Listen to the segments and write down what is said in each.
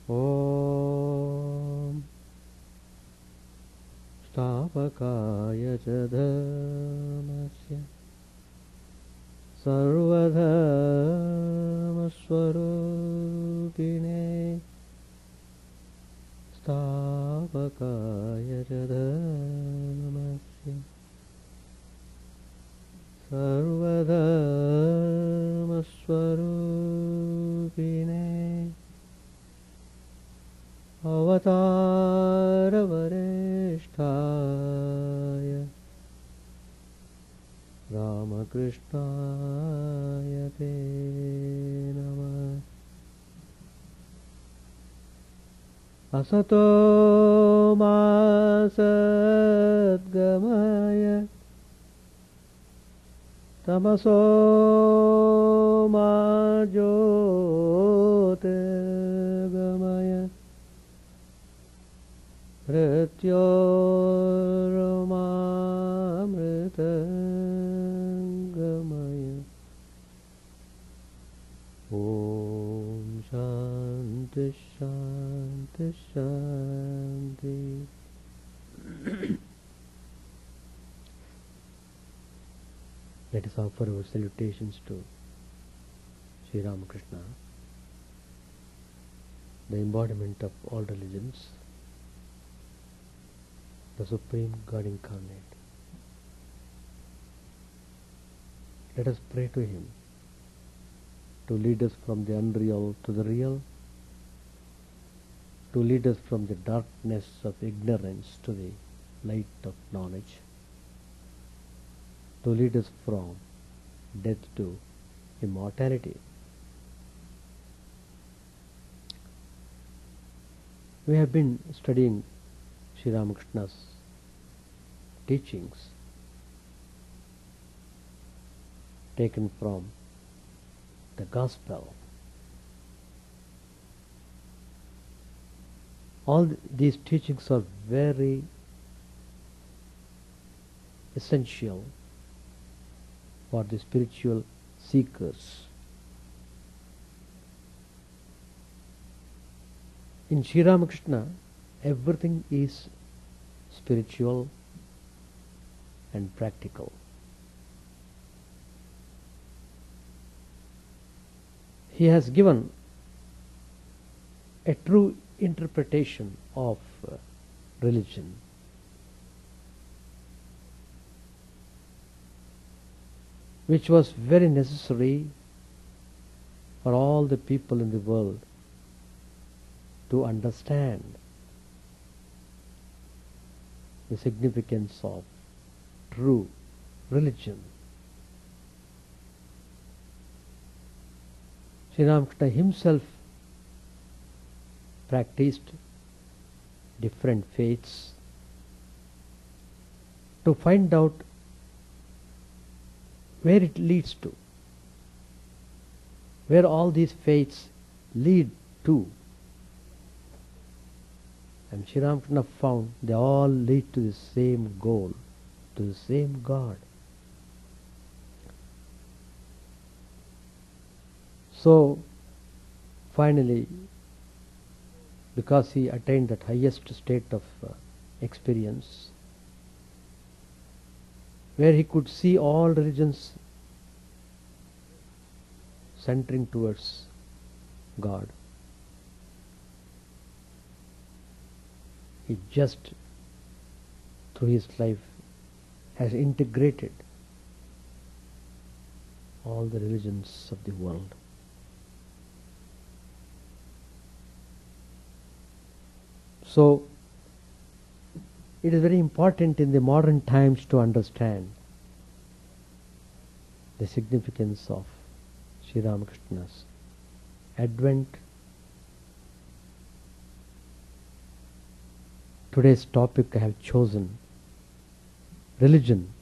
Om Stavakaya Jadhamasya Sarvadharmaswarupine Stavakaya Jadhamasya Sarvadharmaswarupine Avataravadeshtaya Ramakrishna te Namah Asato ma Sadgamaya Tamaso ma Jyotirgamaya Mrityormamritangamaya Om Shanti Shanti Shanti. Let us offer our salutations to Sri Ramakrishna, the embodiment of all religions, the Supreme God Incarnate. Let us pray to Him to lead us from the unreal to the real, to lead us from the darkness of ignorance to the light of knowledge, to lead us from death to immortality. We have been studying Sri Ramakrishna's teachings taken from the Gospel. All these teachings are very essential for the spiritual seekers. In Sri Ramakrishna, everything is spiritual and practical. He has given a true interpretation of religion. Which was very necessary for all the people in the world to understand the significance of true religion. Sri Ramakrishna himself practiced different faiths to find out where it leads to, where all these faiths lead to. And Sri Ramakrishna found they all lead to the same goal, to the same God. So finally, because he attained that highest state of experience, where he could see all religions centering towards God, he just through his life has integrated all the religions of the world. So it is very important in the modern times to understand the significance of Sri Ramakrishna's advent. Today's topic I have chosen, religion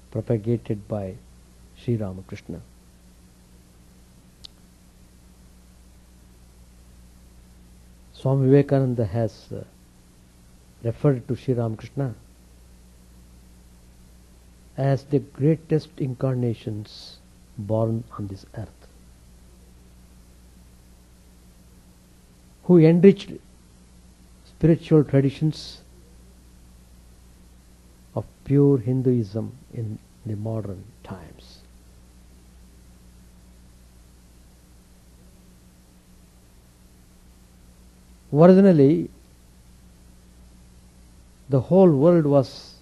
propagated by Sri Ramakrishna. Swami Vivekananda has referred to Sri Ramakrishna as the greatest incarnations born on this earth. who enriched spiritual traditions of pure Hinduism in the modern times. Originally, the whole world was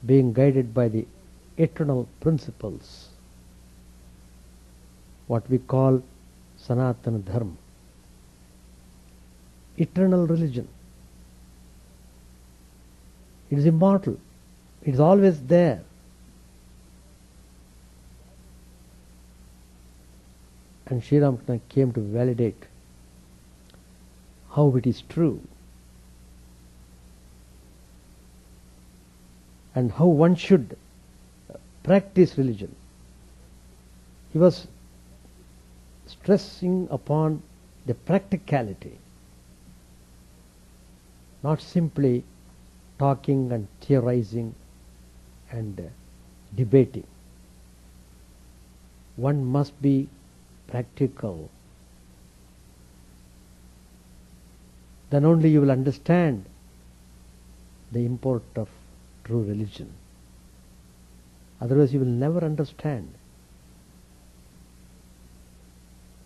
being guided by the eternal principles, what we call Sanatana Dharma, eternal religion. It is immortal. It is always there. And Sri Ramakrishna came to validate how it is true and how one should practice religion. He was stressing upon the practicality, not simply talking and theorizing and debating. One must be practical. Then only you will understand the import of true religion. Otherwise you will never understand.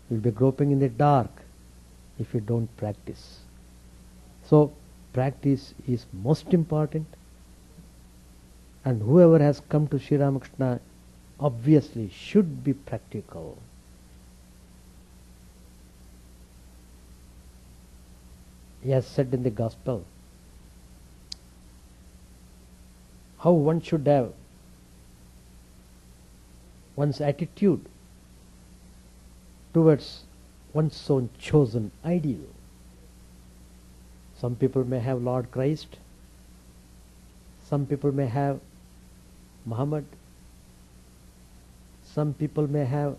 You will be groping in the dark if you don't practice. So practice is most important, and whoever has come to Sri Ramakrishna obviously should be practical. He has said in the Gospel how one should have one's attitude towards one's own chosen ideal. Some people may have Lord Christ, some people may have Muhammad, some people may have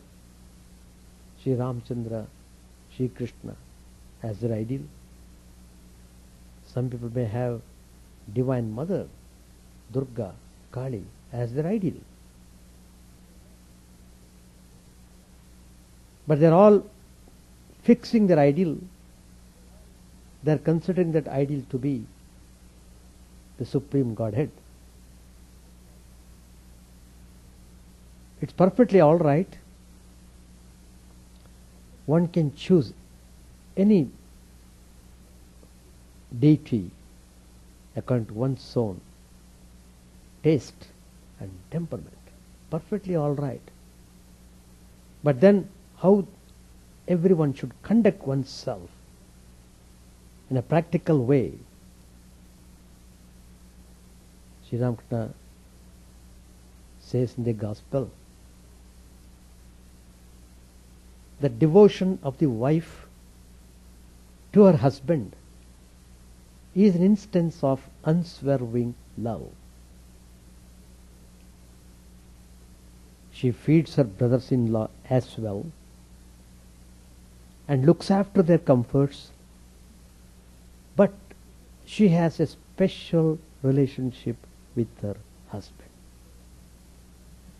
Sri Ramchandra, Sri Krishna as their ideal. Some people may have Divine Mother, Durga, Kali as their ideal. But they are all fixing their ideal. They are considering that ideal to be the Supreme Godhead. It's perfectly all right. One can choose any deity according to one's own taste and temperament. Perfectly all right. But then how everyone should conduct oneself in a practical way. Sri Ramakrishna says in the Gospel that devotion of the wife to her husband is an instance of unswerving love. She feeds her brothers-in-law as well and looks after their comforts, but she has a special relationship with her husband.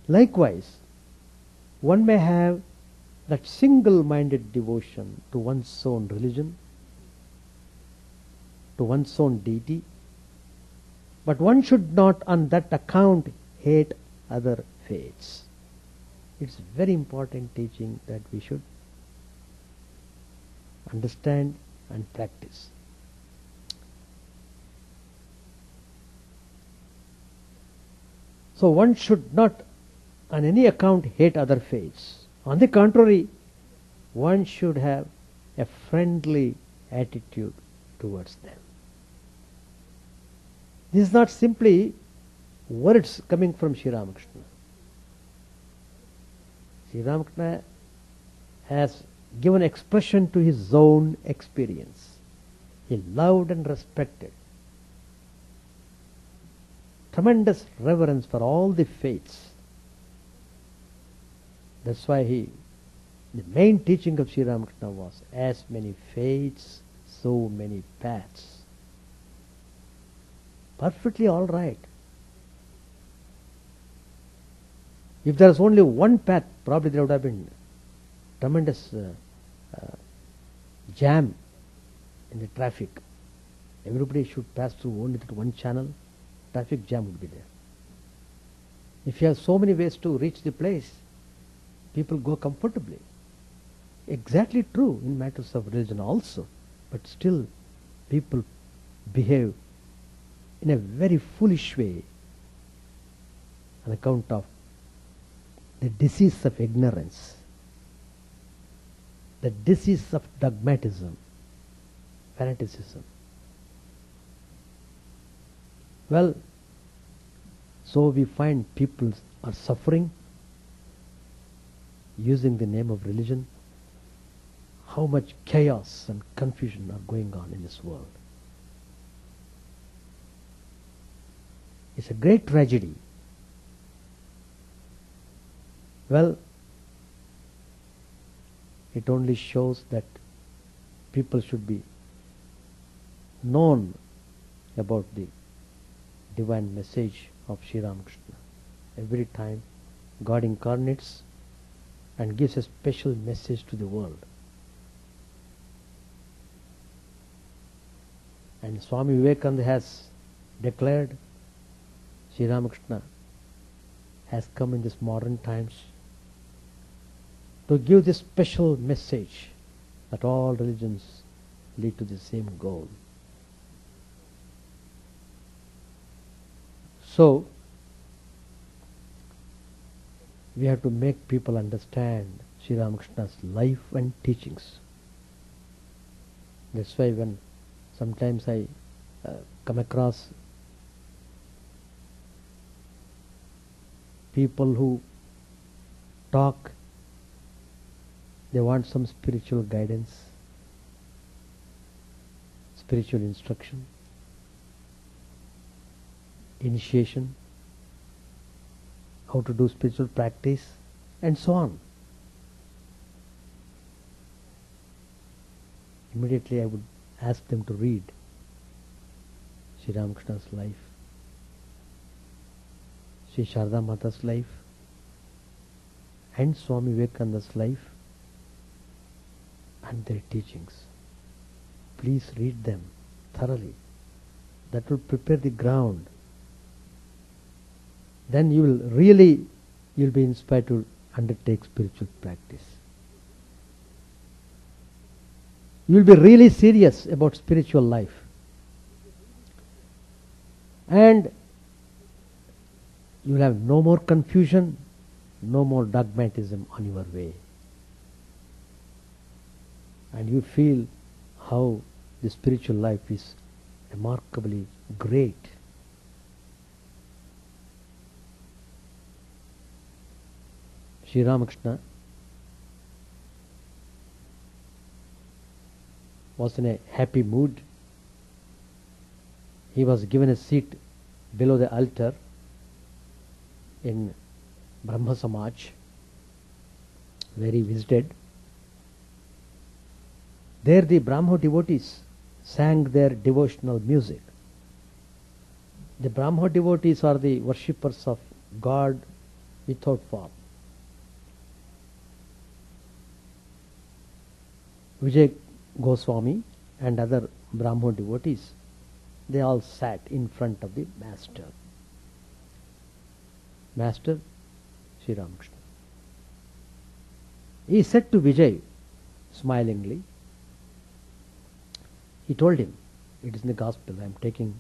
Likewise, one may have that single-minded devotion to one's own religion, to one's own deity, but one should not on that account hate other faiths. It's very important teaching that we should understand and practice. So one should not on any account hate other faiths. On the contrary, one should have a friendly attitude towards them. This is not simply words coming from Sri Ramakrishna. Sri Ramakrishna has given expression to his own experience. He loved and respected. Tremendous reverence for all the faiths. That's why the main teaching of Sri Ramakrishna was, as many faiths, so many paths. Perfectly all right. If there was only one path, probably there would have been tremendous jam in the traffic. Everybody should pass through only that one channel, traffic jam would be there. If you have so many ways to reach the place, people go comfortably. Exactly true in matters of religion also, but still people behave in a very foolish way on account of the disease of ignorance, the disease of dogmatism, fanaticism. Well, so we find people are suffering using the name of religion. How much chaos and confusion are going on in this world. It's a great tragedy. Well, it only shows that people should be known about the divine message of Sri Ramakrishna. Every time God incarnates and gives a special message to the world. And Swami Vivekananda has declared Sri Ramakrishna has come in this modern times to give this special message that all religions lead to the same goal. So, we have to make people understand Sri Ramakrishna's life and teachings. That's why when sometimes I come across people who talk, they want some spiritual guidance, spiritual instruction, initiation, how to do spiritual practice, and so on. Immediately I would ask them to read Sri Ramakrishna's life, Sri Sharda Mata's life, and Swami Vivekananda's life and their teachings. Please read them thoroughly. That will prepare the ground. Then you'll be inspired to undertake spiritual practice. You will be really serious about spiritual life. And you will have no more confusion, no more dogmatism on your way. And you feel how the spiritual life is remarkably great. Sri Ramakrishna was in a happy mood. He was given a seat below the altar in Brahma Samaj, where he visited. There the Brahmo devotees sang their devotional music. The Brahmo devotees are the worshippers of God without form. Vijay Goswami and other Brahmo devotees, they all sat in front of the Master. Master Sri Ramakrishna. He said to Vijay, smilingly, he told him, it is in the Gospel, I am taking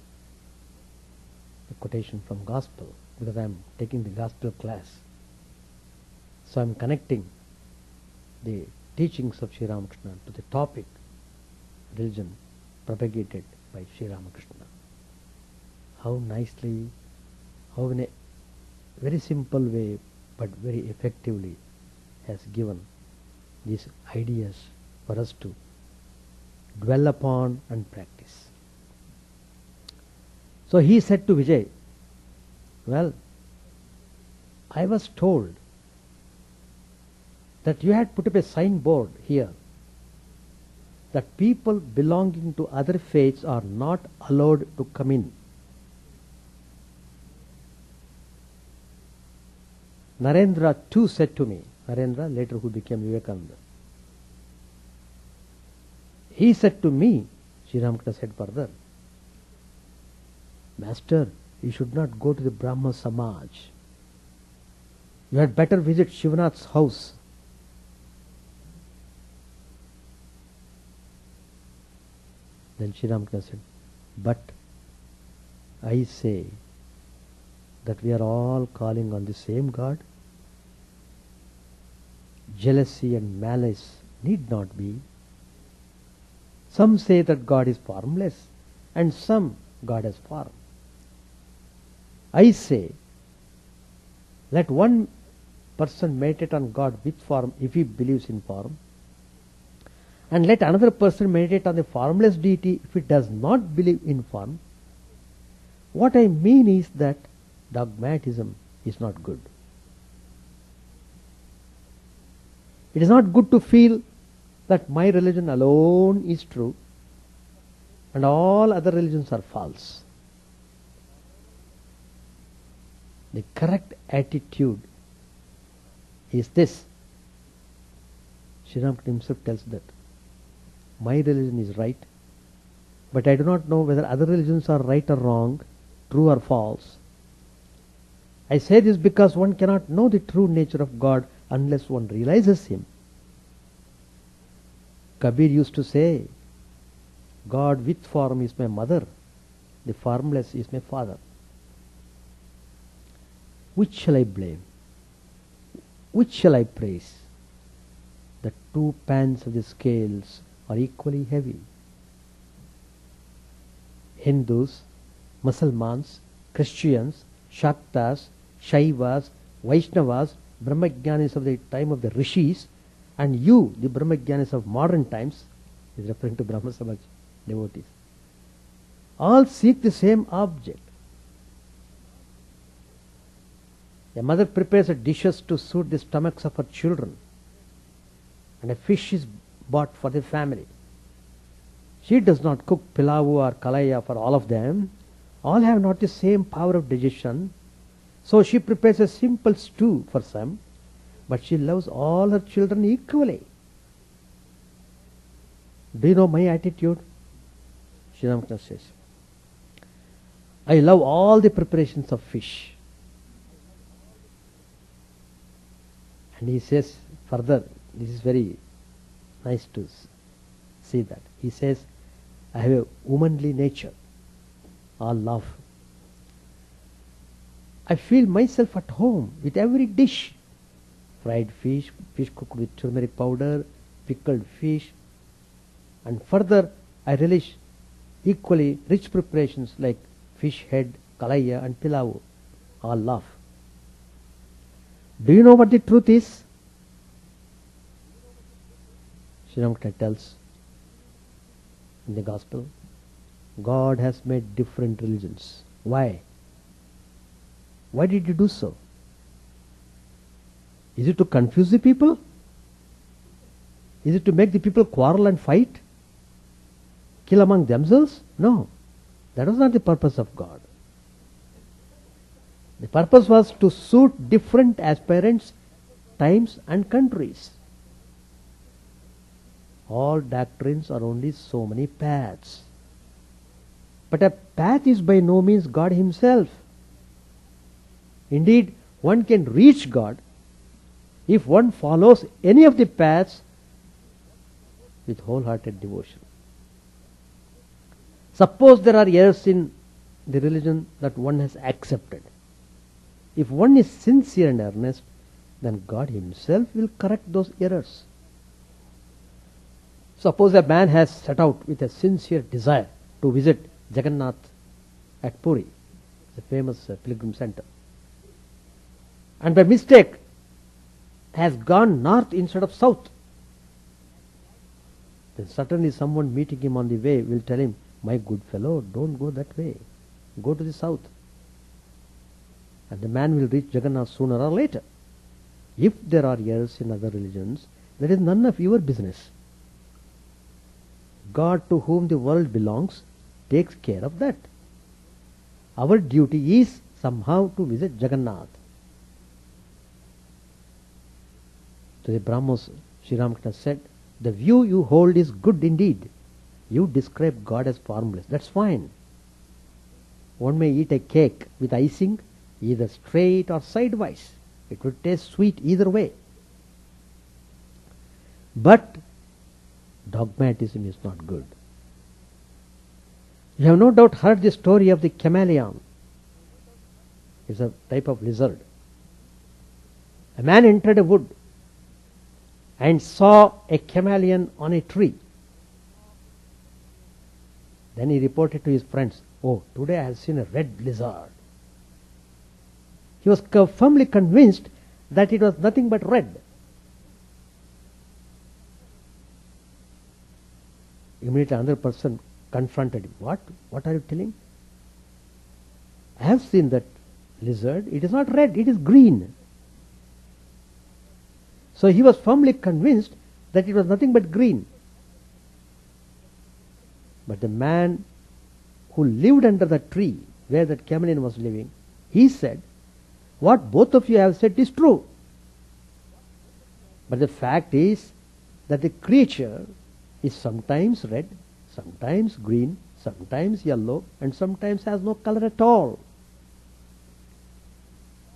a quotation from Gospel, because I am taking the Gospel class. So I am connecting the teachings of Sri Ramakrishna to the topic, religion propagated by Sri Ramakrishna. How nicely, how in a very simple way, but very effectively has given these ideas for us to dwell upon and practice. So he said to Vijay, well, I was told that you had put up a signboard here that people belonging to other faiths are not allowed to come in. Narendra too said to me, Narendra later who became Vivekananda, he said to me, Sri Ramakrishna said further, Master, you should not go to the Brahma Samaj. You had better visit Shivanath's house. Then Sri Ramakrishna said, but I say that we are all calling on the same God. Jealousy and malice need not be. Some say that God is formless, and some God has form. I say, let one person meditate on God with form if he believes in form, and let another person meditate on the formless deity if he does not believe in form. What I mean is that dogmatism is not good. It is not good to feel that my religion alone is true and all other religions are false. The correct attitude is this. Sri Ramakrishna himself tells that my religion is right, but I do not know whether other religions are right or wrong, true or false. I say this because one cannot know the true nature of God unless one realizes Him. Kabir used to say, God with form is my mother, the formless is my father. Which shall I blame? Which shall I praise? The two pans of the scales are equally heavy. Hindus, Muslims, Christians, Shaktas, Shaivas, Vaishnavas, Brahmajnanis of the time of the Rishis, and you, the Brahmajnanis of modern times, is referring to Brahma Samaj devotees, all seek the same object. A mother prepares dishes to suit the stomachs of her children, and a fish is bought for the family. She does not cook pilau or kalaya for all of them. All have not the same power of digestion. So she prepares a simple stew for some, but she loves all her children equally. Do you know my attitude? Sri Ramakrishna says, I love all the preparations of fish. And he says further, this is very nice to see that. He says, I have a womanly nature, all love. I feel myself at home with every dish. Fried fish, fish cooked with turmeric powder, pickled fish, and further I relish equally rich preparations like fish head, kalaya and pilau, all love. Do you know what the truth is? Sri Ramakrishna tells in the Gospel, God has made different religions. Why? Why did He do so? Is it to confuse the people? Is it to make the people quarrel and fight? Kill among themselves? No. That was not the purpose of God. The purpose was to suit different aspirants, times and countries. All doctrines are only so many paths. But a path is by no means God Himself. Indeed, one can reach God if one follows any of the paths with wholehearted devotion. Suppose there are errors in the religion that one has accepted. If one is sincere and earnest, then God Himself will correct those errors. Suppose a man has set out with a sincere desire to visit Jagannath at Puri, the famous pilgrim center, and by mistake has gone north instead of south, then certainly someone meeting him on the way will tell him, my good fellow, don't go that way, go to the south. And the man will reach Jagannath sooner or later. If there are errors in other religions, that is none of your business. God, to whom the world belongs, takes care of that. Our duty is somehow to visit Jagannath. To the Brahmos, Sri Ramakrishna said, the view you hold is good indeed, You describe God as formless. That's fine. One may eat a cake with icing either straight or sidewise. It would taste sweet either way. But dogmatism is not good. You have no doubt heard the story of the chameleon. It's a type of lizard. A man entered a wood and saw a chameleon on a tree. Then he reported to his friends, "Oh, today I have seen a red lizard." He was firmly convinced that it was nothing but red. Immediately another person confronted him. What? What are you telling? I have seen that lizard. It is not red, it is green. So he was firmly convinced that it was nothing but green. But the man who lived under the tree where that chameleon was living, he said, "What both of you have said is true. But the fact is that the creature is sometimes red, sometimes green, sometimes yellow, and sometimes has no color at all."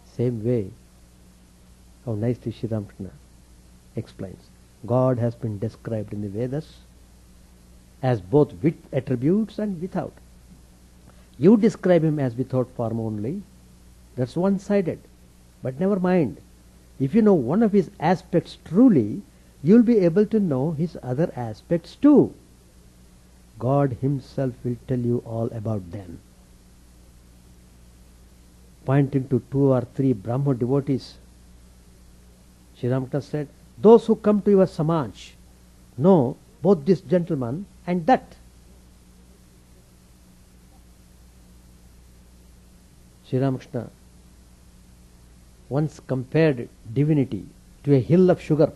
Same way, how nicely Sri Ramakrishna explains. God has been described in the Vedas as both with attributes and without. You describe him as without form only. That's one-sided. But never mind. If you know one of his aspects truly, you'll be able to know his other aspects too. God himself will tell you all about them. Pointing to 2 or 3 Brahmo devotees, Sri Ramakrishna said, "Those who come to your Samaj know both this gentleman and that." Sri Ramakrishna once compared divinity to a hill of sugar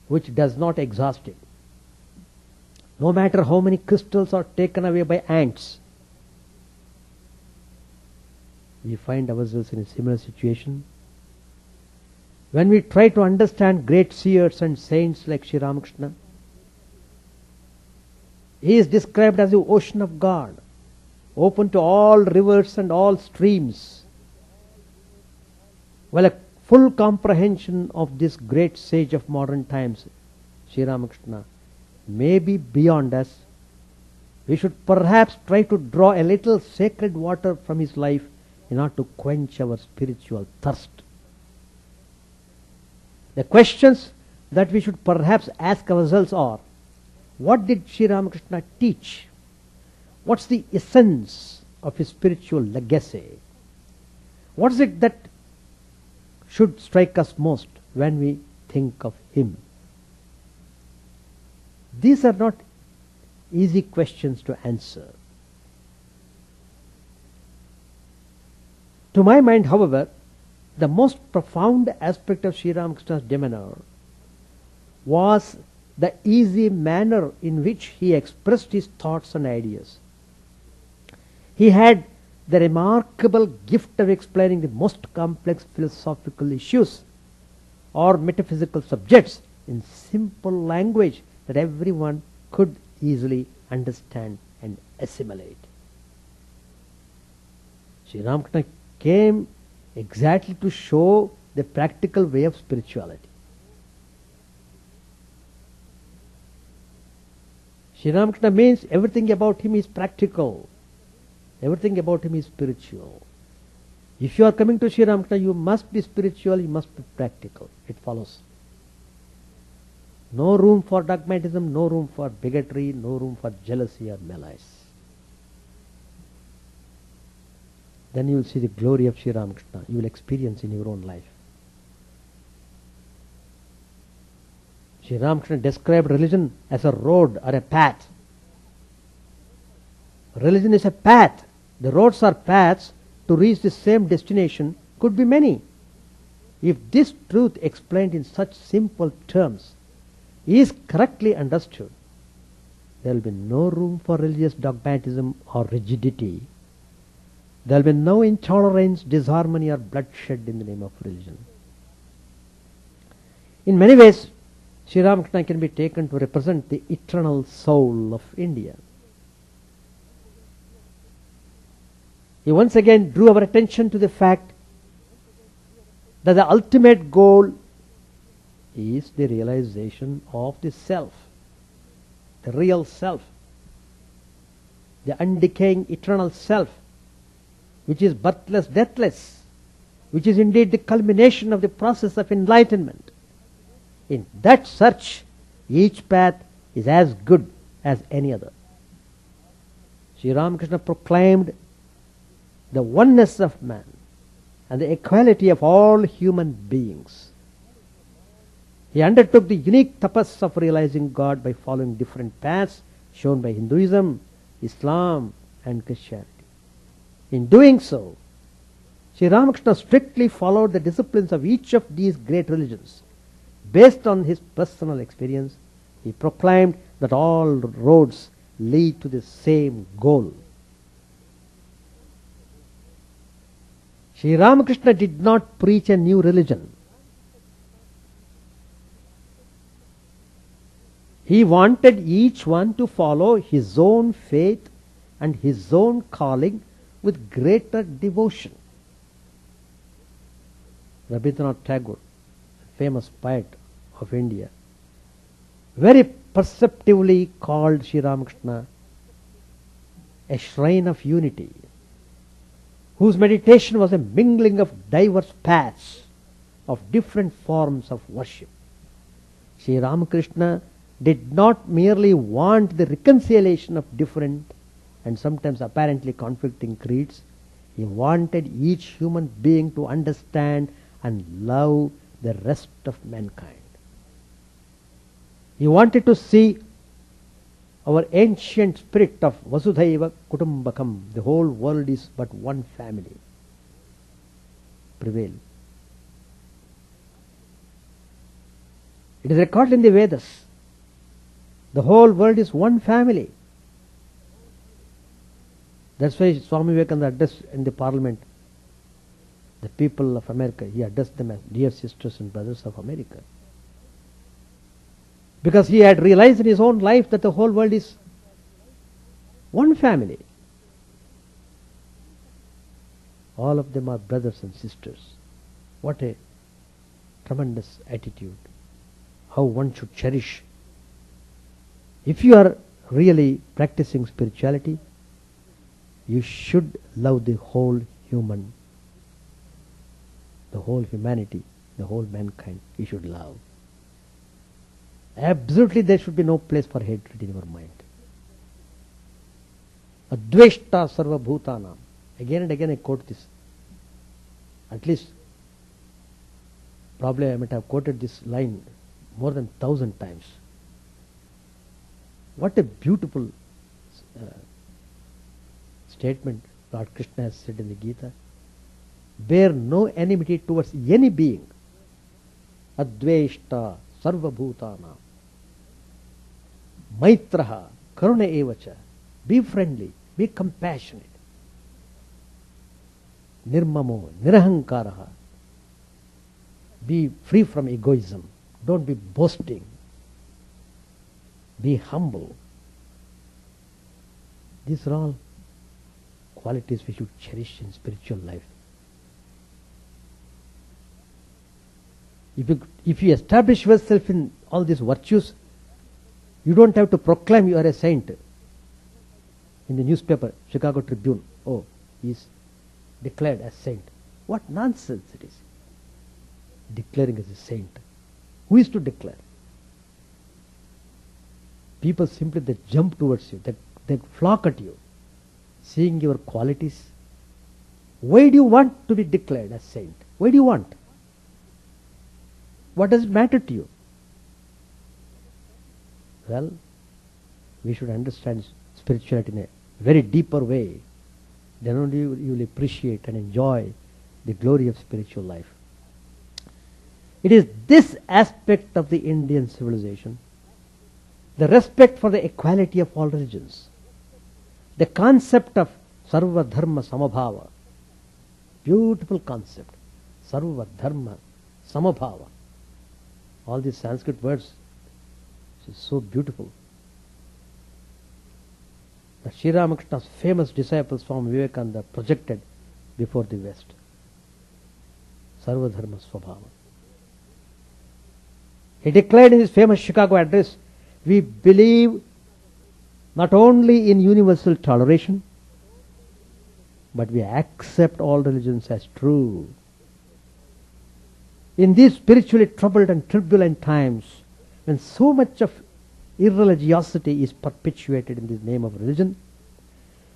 which does not exhaust it. No matter how many crystals are taken away by ants, we find ourselves in a similar situation. When we try to understand great seers and saints like Sri Ramakrishna, he is described as the ocean of God, open to all rivers and all streams. Well, a full comprehension of this great sage of modern times, Sri Ramakrishna, may be beyond us. We should perhaps try to draw a little sacred water from his life in order to quench our spiritual thirst. The questions that we should perhaps ask ourselves are, what did Sri Ramakrishna teach? What's the essence of his spiritual legacy? What is it that should strike us most when we think of him? These are not easy questions to answer. To my mind, however, the most profound aspect of Sri Ramakrishna's demeanor was the easy manner in which he expressed his thoughts and ideas. He had the remarkable gift of explaining the most complex philosophical issues or metaphysical subjects in simple language that everyone could easily understand and assimilate. Sri Ramakrishna came exactly to show the practical way of spirituality. Sri Ramakrishna means everything about him is practical. Everything about him is spiritual. If you are coming to Sri Ramakrishna, you must be spiritual, you must be practical. It follows. No room for dogmatism, no room for bigotry, no room for jealousy or malice. Then you will see the glory of Sri Ramakrishna. You will experience in your own life. Sri Ramakrishna described religion as a road or a path. Religion is a path. The roads or paths to reach the same destination could be many. If this truth explained in such simple terms is correctly understood, there will be no room for religious dogmatism or rigidity. There will be no intolerance, disharmony or bloodshed in the name of religion. In many ways, Sri Ramakrishna can be taken to represent the eternal soul of India. He once again drew our attention to the fact that the ultimate goal is the realization of the self, the real self, the undecaying eternal self, which is birthless, deathless, which is indeed the culmination of the process of enlightenment. In that search, each path is as good as any other. Sri Ramakrishna proclaimed the oneness of man and the equality of all human beings. He undertook the unique tapas of realizing God by following different paths shown by Hinduism, Islam and Christianity. In doing so, Sri Ramakrishna strictly followed the disciplines of each of these great religions. Based on his personal experience, he proclaimed that all roads lead to the same goal. Sri Ramakrishna did not preach a new religion. He wanted each one to follow his own faith and his own calling with greater devotion. Rabindranath Tagore, famous poet of India, very perceptively called Sri Ramakrishna a shrine of unity, whose meditation was a mingling of diverse paths of different forms of worship. Sri Ramakrishna did not merely want the reconciliation of different and sometimes apparently conflicting creeds. He wanted each human being to understand and love the rest of mankind. He wanted to see our ancient spirit of Vasudhaiva Kutumbakam, the whole world is but one family, prevail. It is recorded in the Vedas. The whole world is one family. That's why Swami Vivekananda addressed in the parliament the people of America. He addressed them as dear sisters and brothers of America. Because he had realized in his own life that the whole world is one family. All of them are brothers and sisters. What a tremendous attitude. How one should cherish. If you are really practicing spirituality, you should love the whole humanity, the whole mankind. You should love. Absolutely, there should be no place for hatred in your mind. Adveshta sarva bhutanam. Again and again I quote this. At least, probably I might have quoted this line more than 1,000 times. What a beautiful statement Lord Krishna has said in the Gita. Bear no enmity towards any being. Adveshta sarva bhutanam. Maitraha karuna evacha. Be friendly, be compassionate. Nirmamo nirahankaraha. Be free from egoism. Don't be boasting. Be humble. These are all qualities we should cherish in spiritual life. If you establish yourself in all these virtues, you don't have to proclaim you are a saint. In the newspaper, Chicago Tribune, oh, he is declared as saint. What nonsense it is. Declaring as a saint. Who is to declare? People simply, they jump towards you, they flock at you, seeing your qualities. Why do you want to be declared as saint? Why do you want? What does it matter to you? Well, we should understand spirituality in a very deeper way. Then only you will appreciate and enjoy the glory of spiritual life. It is this aspect of the Indian civilization, the respect for the equality of all religions, the concept of sarva dharma samabhava, beautiful concept, sarva dharma samabhava. All these Sanskrit words This is so beautiful. The Sri Ramakrishna's famous disciple Swami Vivekananda projected before the West. Sarva Dharma Swabhava. He declared in his famous Chicago address, we believe not only in universal toleration, but we accept all religions as true. In these spiritually troubled and turbulent times, when so much of irreligiosity is perpetuated in the name of religion,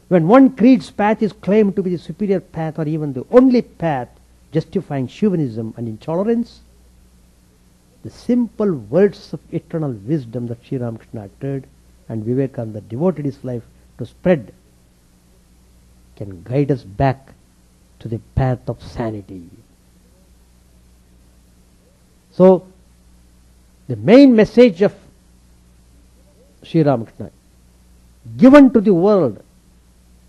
when one creed's path is claimed to be the superior path or even the only path justifying chauvinism and intolerance, the simple words of eternal wisdom that Sri Ramakrishna uttered and Vivekananda devoted his life to spread can guide us back to the path of sanity. So, the main message of Sri Ramakrishna given to the world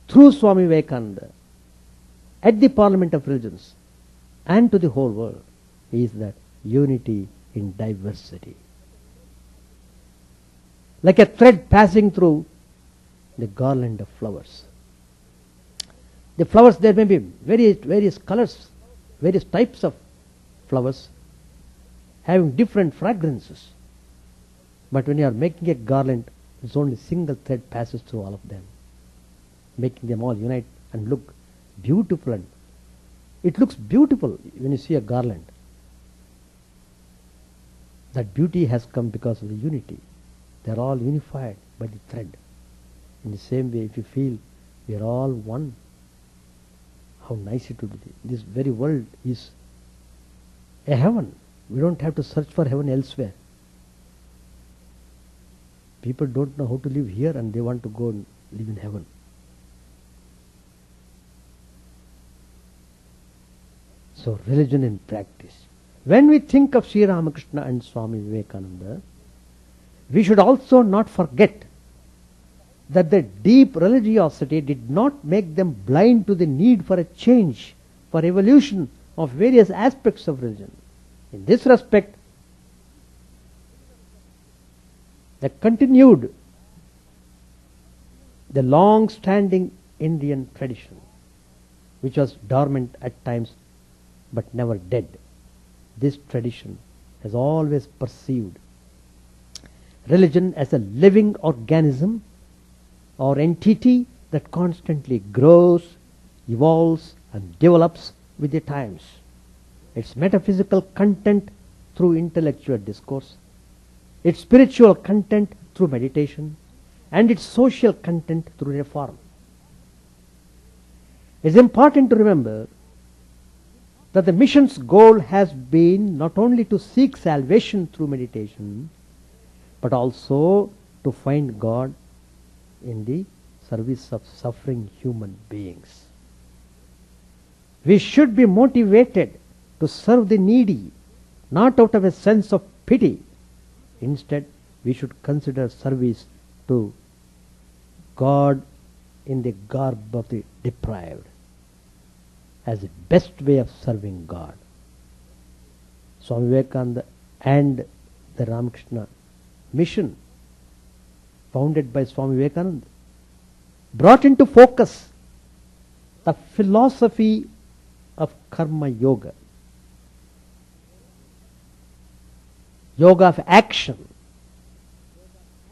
through Swami Vivekananda at the Parliament of Religions and to the whole world is that unity in diversity. Like a thread passing through the garland of flowers. The flowers, there may be various colors, various types of flowers having different fragrances. But when you are making a garland, it's only single thread passes through all of them, making them all unite and look beautiful. And it looks beautiful when you see a garland. That beauty has come because of the unity. They are all unified by the thread. In the same way, if you feel we are all one, how nice it would be. This very world is a heaven. We don't have to search for heaven elsewhere. People don't know how to live here and they want to go and live in heaven. So, religion in practice. When we think of Sri Ramakrishna and Swami Vivekananda, we should also not forget that the deep religiosity did not make them blind to the need for a change, for evolution of various aspects of religion. In this respect, they continued the long-standing Indian tradition, which was dormant at times but never dead. This tradition has always perceived religion as a living organism or entity that constantly grows, evolves and develops with the times. Its metaphysical content through intellectual discourse, its spiritual content through meditation, and its social content through reform. It is important to remember that the mission's goal has been not only to seek salvation through meditation, but also to find God in the service of suffering human beings. We should be motivated to serve the needy, not out of a sense of pity. Instead, we should consider service to God in the garb of the deprived as the best way of serving God. Swami Vivekananda and the Ramakrishna mission, founded by Swami Vivekananda, brought into focus the philosophy of karma yoga, yoga of action,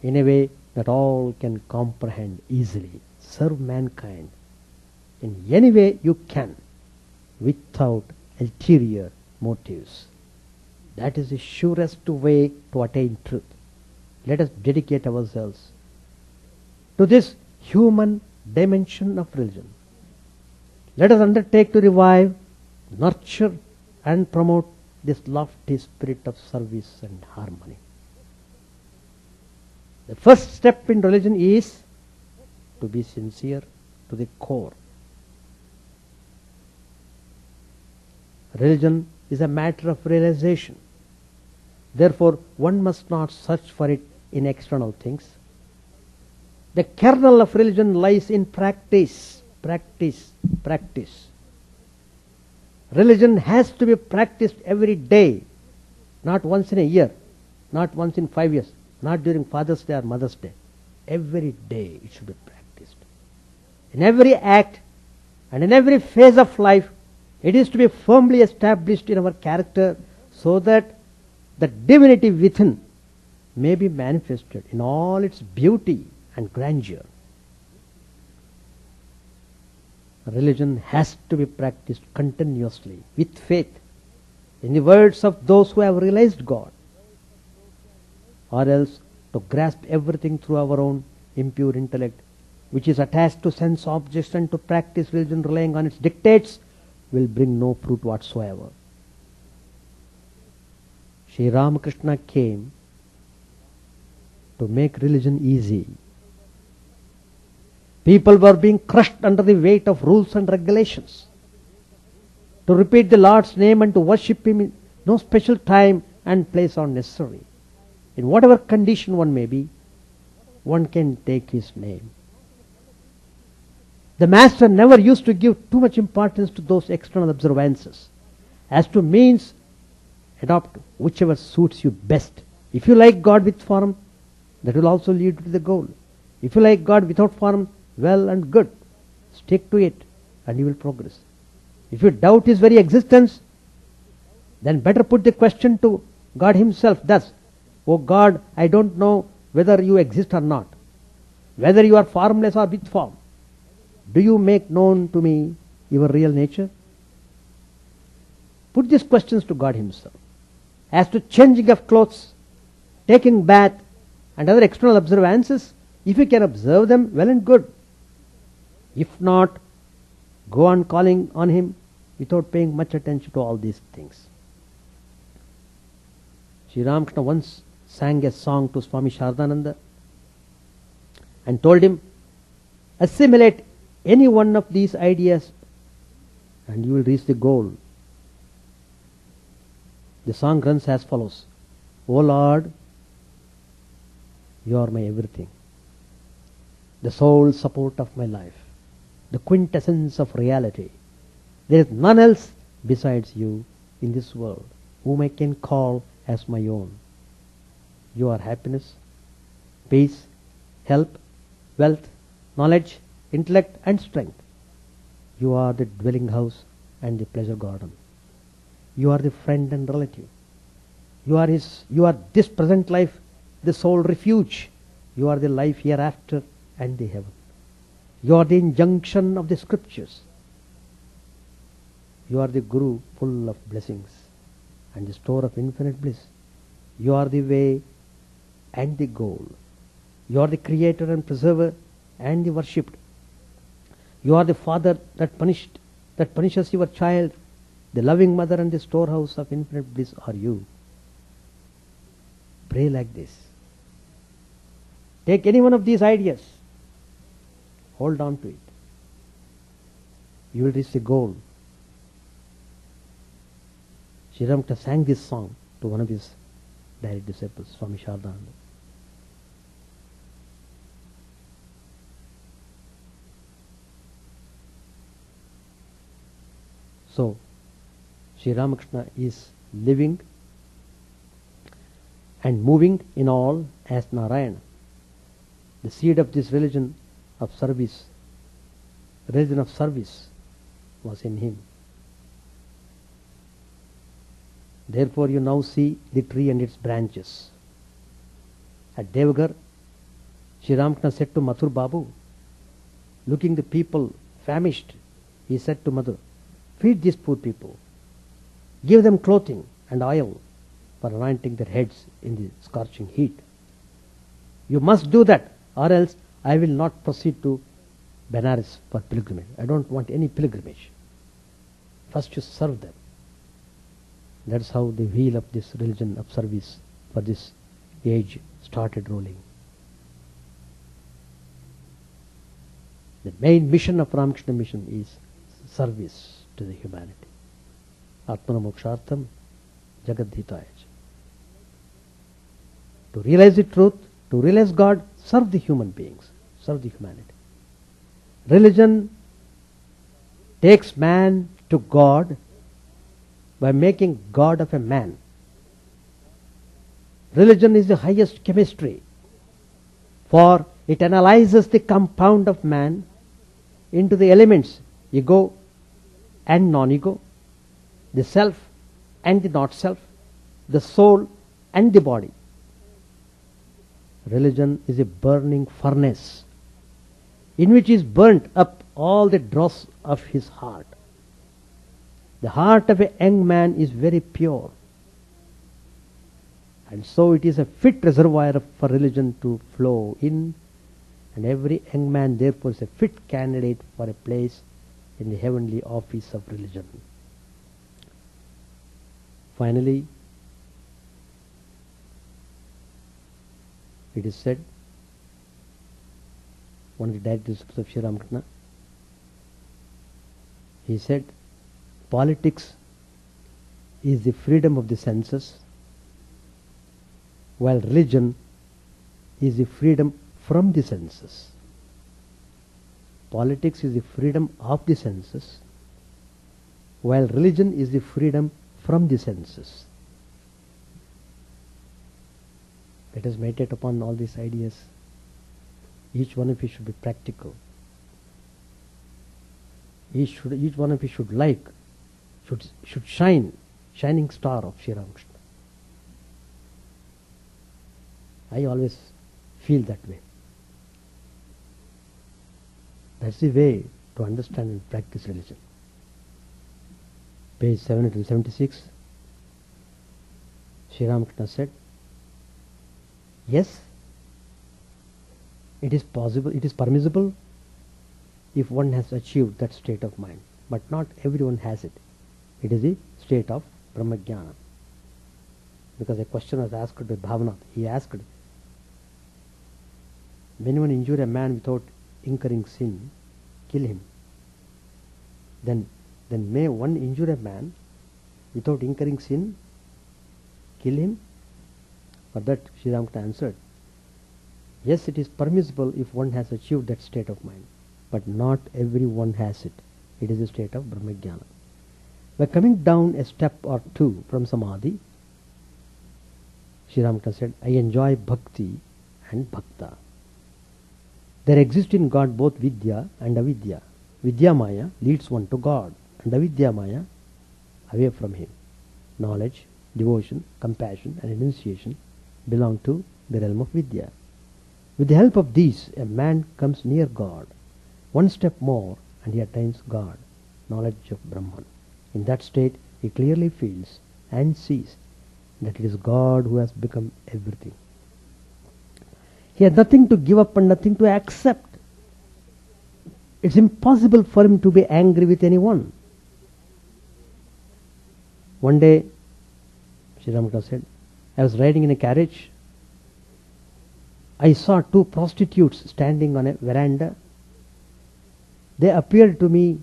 in a way that all can comprehend easily. Serve mankind in any way you can, without ulterior motives. That is the surest way to attain truth. Let us dedicate ourselves to this human dimension of religion. Let us undertake to revive, nurture and promote this lofty spirit of service and harmony. The first step in religion is to be sincere to the core. Religion is a matter of realization. Therefore, one must not search for it in external things. The kernel of religion lies in practice, practice, practice. Religion has to be practiced every day, not once in a year, not once in 5 years, not during Father's Day or Mother's Day. Every day it should be practiced. In every act and in every phase of life, it is to be firmly established in our character so that the divinity within may be manifested in all its beauty and grandeur. Religion has to be practiced continuously with faith in the words of those who have realized God, or else to grasp everything through our own impure intellect, which is attached to sense objects, and to practice religion relying on its dictates will bring no fruit whatsoever. Sri Ramakrishna came to make religion easy. People were being crushed under the weight of rules and regulations. To repeat the Lord's name and to worship Him in no special time and place are necessary. In whatever condition one may be, one can take His name. The Master never used to give too much importance to those external observances. As to means, adopt whichever suits you best. If you like God with form, that will also lead to the goal. If you like God without form, well and good. Stick to it and you will progress. If you doubt His very existence, then better put the question to God Himself thus: "O God, I don't know whether you exist or not, whether you are formless or with form. Do you make known to me your real nature?" Put these questions to God Himself. As to changing of clothes, taking bath, and other external observances, if you can observe them, well and good. If not, go on calling on Him without paying much attention to all these things. Sri Ramakrishna once sang a song to Swami Chidananda and told him, assimilate any one of these ideas and you will reach the goal. The song runs as follows: O Lord, you are my everything, the sole support of my life, the quintessence of reality. There is none else besides you in this world whom I can call as my own. You are happiness, peace, health, wealth, knowledge, intellect and strength. You are the dwelling house and the pleasure garden. You are the friend and relative. You are this present life, the sole refuge. You are the life hereafter and the heaven. You are the injunction of the scriptures. You are the Guru full of blessings and the store of infinite bliss. You are the way and the goal. You are the creator and preserver and the worshipped. You are the father that punishes your child. The loving mother and the storehouse of infinite bliss are you. Pray like this. Take any one of these ideas. Hold on to it. You will reach the goal. Sri Ramakrishna sang this song to one of his direct disciples, Swami Chidananda. So, Sri Ramakrishna is living and moving in all as Narayana. The seed of this religion of service was in him. Therefore you now see the tree and its branches. At Devagar, Sri Ramakrishna said to Mathur Babu, looking the people famished, he said to Mother, feed these poor people. Give them clothing and oil for anointing their heads in the scorching heat. You must do that, or else I will not proceed to Benares for pilgrimage. I don't want any pilgrimage. First you serve them. That's how the wheel of this religion of service for this age started rolling. The main mission of Ramakrishna mission is service to the humanity. Atmana mokshartham jagadhitaya. To realize the truth, to realize God, serve the human beings, serve the humanity. Religion takes man to God by making God of a man. Religion is the highest chemistry, for it analyzes the compound of man into the elements, ego and non-ego, the self and the not self, the soul and the body. Religion is a burning furnace in which is burnt up all the dross of his heart. The heart of a young man is very pure, and so it is a fit reservoir for religion to flow in, and every young man therefore is a fit candidate for a place in the heavenly office of religion. Finally, it is said, one of the directors of Sri Ramakrishna, he said, politics is the freedom of the senses, while religion is the freedom from the senses. Politics is the freedom of the senses, while religion is the freedom from the senses. Let us meditate upon all these ideas. Each one of you should be practical. Each one of you should should shine, shining star of Sri Ramakrishna. I always feel that way. That's the way to understand and practice religion. Page 776, Sri Ramakrishna said, yes, it is possible, it is permissible if one has achieved that state of mind, but not everyone has it. It is the state of Brahmajnana. Because a question was asked by Bhavanath. He asked, when anyone injure a man without incurring sin, kill him. Then may one injure a man without incurring sin, kill him? For that Sri Ramakrishna answered, yes, it is permissible if one has achieved that state of mind, but not everyone has it. It is a state of Brahmajnana. By coming down a step or two from Samadhi, Sri Ramakrishna said, I enjoy bhakti and bhakta. There exist in God both Vidya and Avidya. Vidya Maya leads one to God, and Avidya Maya away from Him. Knowledge, devotion, compassion and renunciation belong to the realm of Vidya. With the help of these, a man comes near God. One step more and he attains God, knowledge of Brahman. In that state, he clearly feels and sees that it is God who has become everything. He has nothing to give up and nothing to accept. It's impossible for him to be angry with anyone. One day, Sri Ramakrishna said, I was riding in a carriage. I saw two prostitutes standing on a veranda. They appeared to me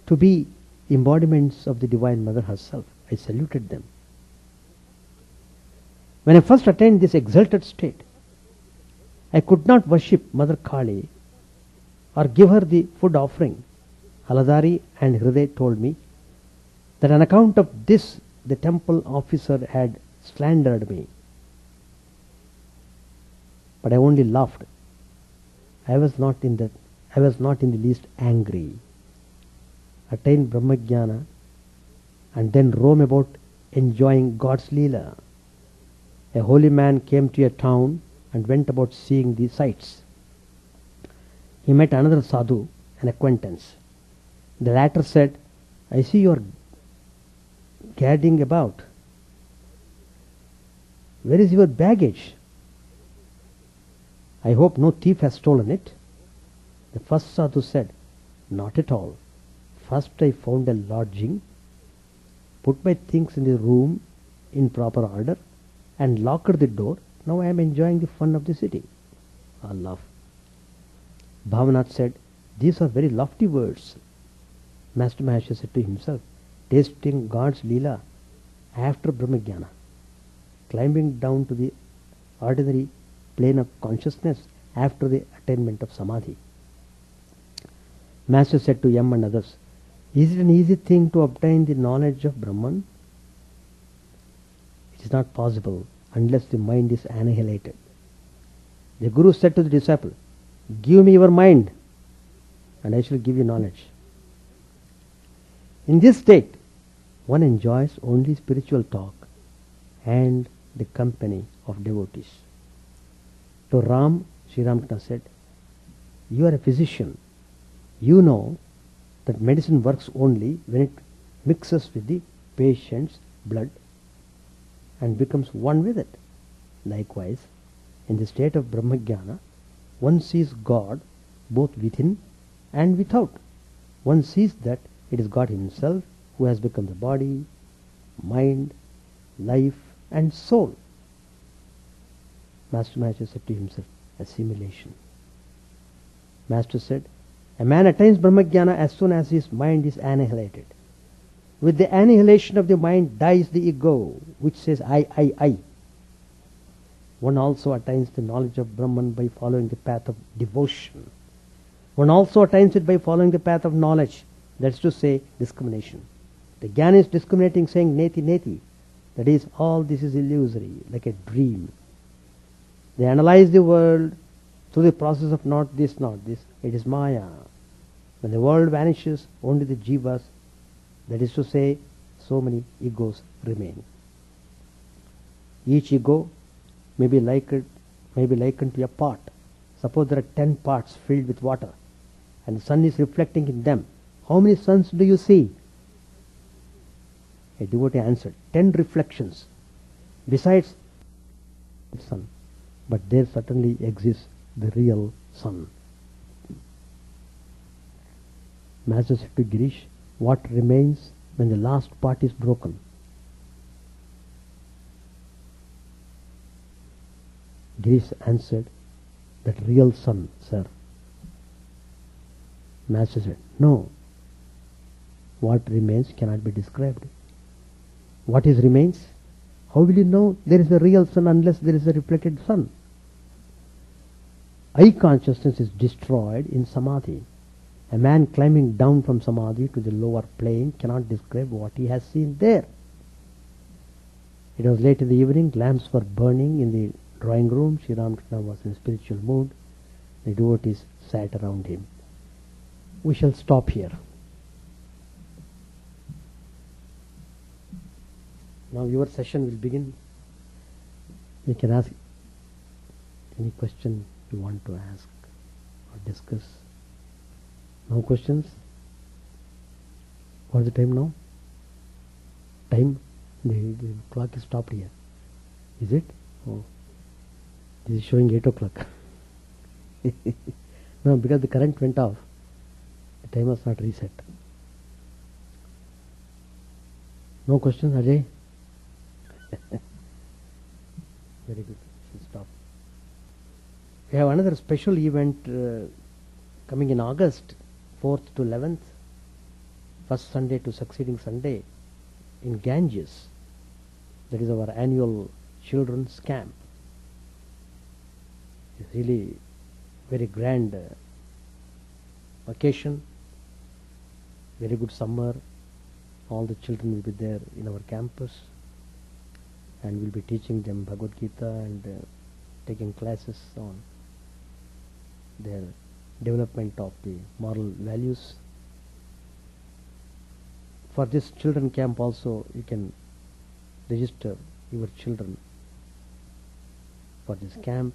to be embodiments of the Divine Mother herself. I saluted them. When I first attained this exalted state, I could not worship Mother Kali or give her the food offering. Haladari and Hriday told me that on account of this the temple officer had slandered me. But I only laughed. I was not in the least angry. Attain Brahmajnana and then roam about enjoying God's Leela. A holy man came to a town and went about seeing the sights. He met another sadhu, an acquaintance. The latter said, I see you are gadding about. Where is your baggage? I hope no thief has stolen it. The first sadhu said, not at all. First I found a lodging, put my things in the room in proper order, and locked the door. Now I am enjoying the fun of the city. I laugh. Bhavanath said, these are very lofty words. Master Mahasaya said to himself, tasting God's Leela after Brahmajnana, climbing down to the ordinary plane of consciousness after the attainment of Samadhi. Master said to Yam and others, is it an easy thing to obtain the knowledge of Brahman? It is not possible unless the mind is annihilated. The Guru said to the disciple, "Give me your mind, and I shall give you knowledge." In this state, one enjoys only spiritual talk and the company of devotees. To Ram, Sri Ramakrishna said, "You are a physician. You know that medicine works only when it mixes with the patient's blood and becomes one with it. Likewise, in the state of Brahmajnana, one sees God both within and without. One sees that it is God Himself who has become the body, mind, life and soul." Master said to himself, assimilation. Master said, "A man attains Brahmajnana as soon as his mind is annihilated. With the annihilation of the mind dies the ego, which says I. One also attains the knowledge of Brahman by following the path of devotion. One also attains it by following the path of knowledge, that is to say, discrimination. The Jnana is discriminating, saying neti neti, that is, all this is illusory, like a dream. They analyze the world through the process of not this, it is Maya. When the world vanishes, only the jivas, that is to say, so many egos remain. Each ego may be likened to a pot. Suppose there are 10 pots filled with water, and the sun is reflecting in them. How many suns do you see? A devotee answered, 10 reflections, besides the sun. But there certainly exists the real sun. Master said to Girish, what remains when the last pot is broken? Girish answered, that real sun, sir. Master said, no. What remains cannot be described. What is remains? How will you know there is a real sun unless there is a reflected sun? Eye consciousness is destroyed in samadhi. A man climbing down from samadhi to the lower plane cannot describe what he has seen there. It was late in the evening, lamps were burning in the drawing room. Sri Ramakrishna was in spiritual mood. The devotees sat around him. We shall stop here. Now your session will begin. You can ask any question you want to ask or discuss. No questions? What is the time now? Time? The clock is stopped here. Is it? Oh. This is showing 8 o'clock. No, because the current went off. The time was not reset. No questions, Ajay? Very good. Stop. We have another special event coming in August, 4th to 11th, first Sunday to succeeding Sunday in Ganges. That is our annual children's camp. It's really very grand occasion, very good summer. All the children will be there in our campus, and we'll be teaching them Bhagavad Gita and taking classes on their development of the moral values. For this children camp also, you can register your children for this camp.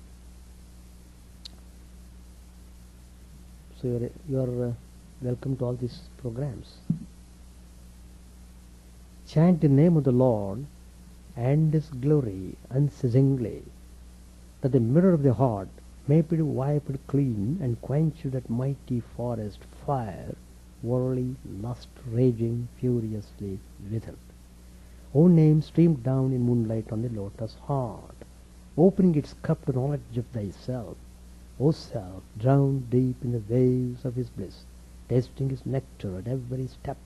So you are welcome to all these programs. Chant the name of the Lord and His glory unceasingly, that the mirror of the heart may be wiped clean and quench that mighty forest fire, worldly lust raging furiously within. O name streamed down in moonlight on the lotus heart, opening its cup to knowledge of thyself. O self, drowned deep in the waves of His bliss, tasting His nectar at every step,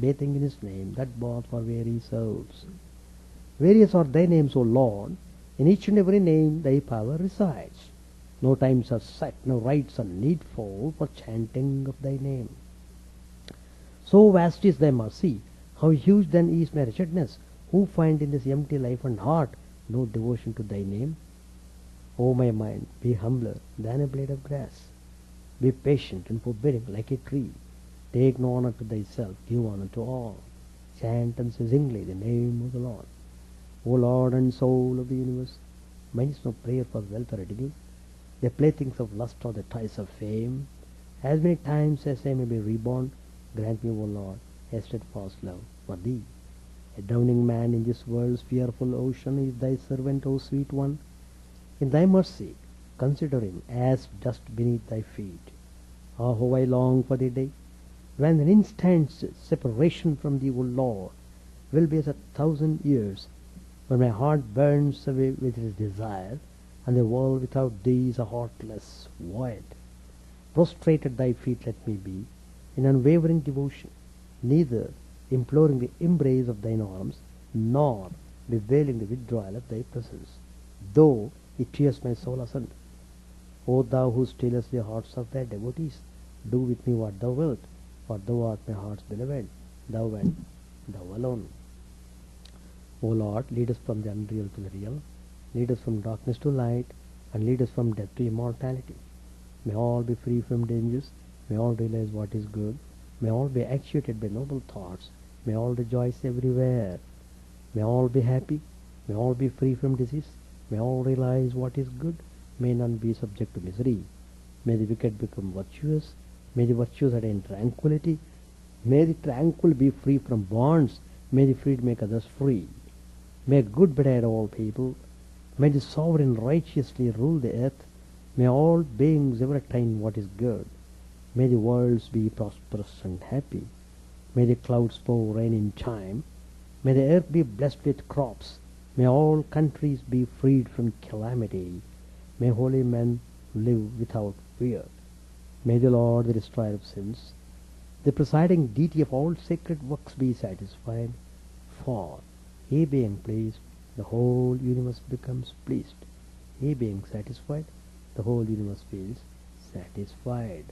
bathing in His name, that bath for weary souls. Various are thy names, O Lord. In each and every name thy power resides. No times are set, no rites are needful for chanting of thy name. So vast is thy mercy, how huge then is my wretchedness, who find in this empty life and heart no devotion to thy name? O my mind, be humbler than a blade of grass. Be patient and forbearing like a tree. Take no honor to thyself, give honor to all. Chant unceasingly the name of the Lord. O Lord and soul of the universe, mine is no prayer for wealth or retinue. The playthings of lust or the ties of fame. As many times as I may be reborn, grant me, O Lord, a steadfast love for thee. A drowning man in this world's fearful ocean is thy servant, O sweet one. In thy mercy, consider him as dust beneath thy feet. Ah, how I long for the day when an instant's separation from thee, O Lord, will be as 1,000 years, when my heart burns away with its desire, and the world without thee is a heartless void. Prostrate at thy feet let me be, in unwavering devotion, neither imploring the embrace of thine arms, nor bewailing the withdrawal of thy presence, though it tears my soul asunder. O thou who stealest the hearts of thy devotees, do with me what thou wilt, for thou art my heart's beloved, thou and thou alone. O Lord, lead us from the unreal to the real, lead us from darkness to light, and lead us from death to immortality. May all be free from dangers, may all realize what is good, may all be actuated by noble thoughts, may all rejoice everywhere, may all be happy, may all be free from disease, may all realize what is good, may none be subject to misery. May the wicked become virtuous, may the virtuous attain tranquility, may the tranquil be free from bonds, may the freed make others free. May good betide all people, may the sovereign righteously rule the earth, may all beings ever attain what is good, may the worlds be prosperous and happy, may the clouds pour rain in time, may the earth be blessed with crops, may all countries be freed from calamity, may holy men live without fear. May the Lord, the destroyer of sins, the presiding deity of all sacred works, be satisfied, for he being pleased, the whole universe becomes pleased. He being satisfied, the whole universe feels satisfied.